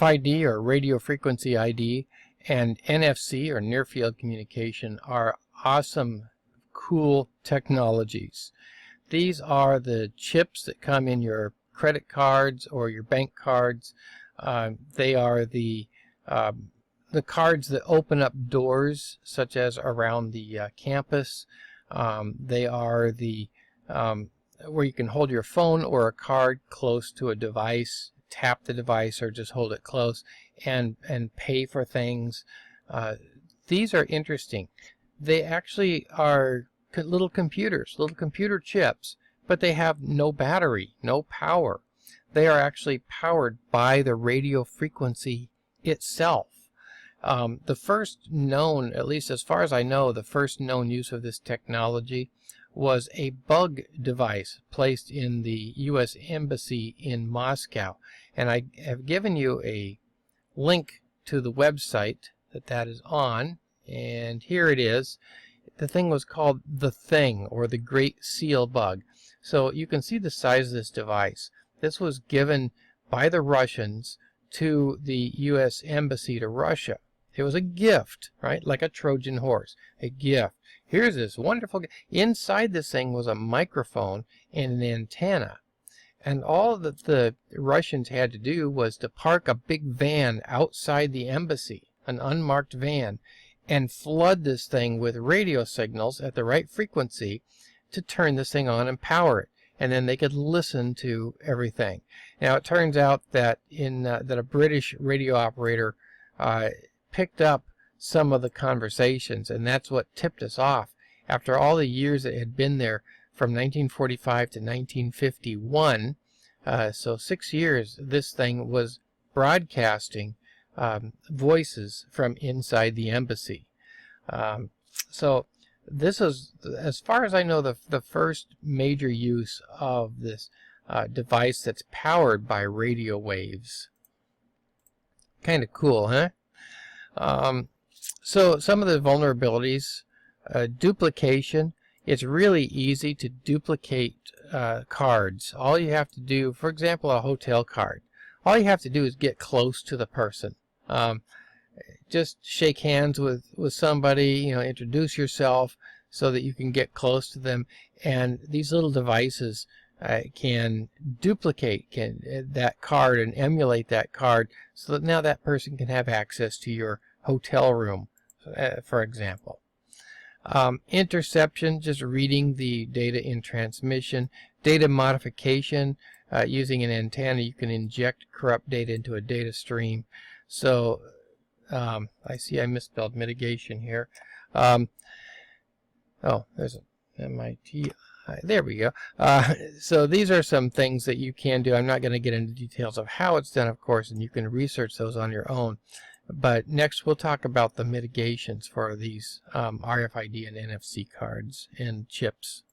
RFID or radio frequency ID and NFC or near field communication are awesome, cool technologies. These are the chips that come in your credit cards or your bank cards. They are the cards that open up doors, such as around the campus. They are the where you can hold your phone or a card close to a device, tap the device, or just hold it close and pay for things. These are interesting. They actually are little computers, little computer chips, but they have no battery, no power. They are actually powered by the radio frequency itself. The first known, at least as far as I know, the first known use of this technology was a bug device placed in the U.S. Embassy in Moscow. And I have given you a link to the website that is on, and here it is. The thing was called the Thing, or the Great Seal Bug. So you can see the size of this device. This was given by the Russians to the U.S. Embassy to Russia. It was a gift, right? Like a Trojan horse, a gift. Here's this wonderful gift. Inside this thing was a microphone and an antenna. And all that the Russians had to do was to park a big van outside the embassy, an unmarked van, and flood this thing with radio signals at the right frequency to turn this thing on and power it. And then they could listen to everything. Now it turns out that that a British radio operator picked up some of the conversations, and that's what tipped us off. After all the years it had been there, from 1945 to 1951, so 6 years, this thing was broadcasting voices from inside the embassy. So this is, as far as I know, the first major use of this device that's powered by radio waves. Kind of cool, huh? So some of the vulnerabilities, duplication. It's really easy to duplicate cards. All you have to do, for example, a hotel card, all you have to do is get close to the person. Just shake hands with somebody, introduce yourself so that you can get close to them. And these little devices can duplicate that card and emulate that card so that now that person can have access to your hotel room, for example. Interception, just reading the data in transmission. Data modification, using an antenna, you can inject corrupt data into a data stream. So I see I misspelled mitigation here. Oh, there's an MIT. There we go. So these are some things that you can do. I'm not going to get into details of how it's done, of course, and you can research those on your own. But next we'll talk about the mitigations for these RFID and NFC cards and chips.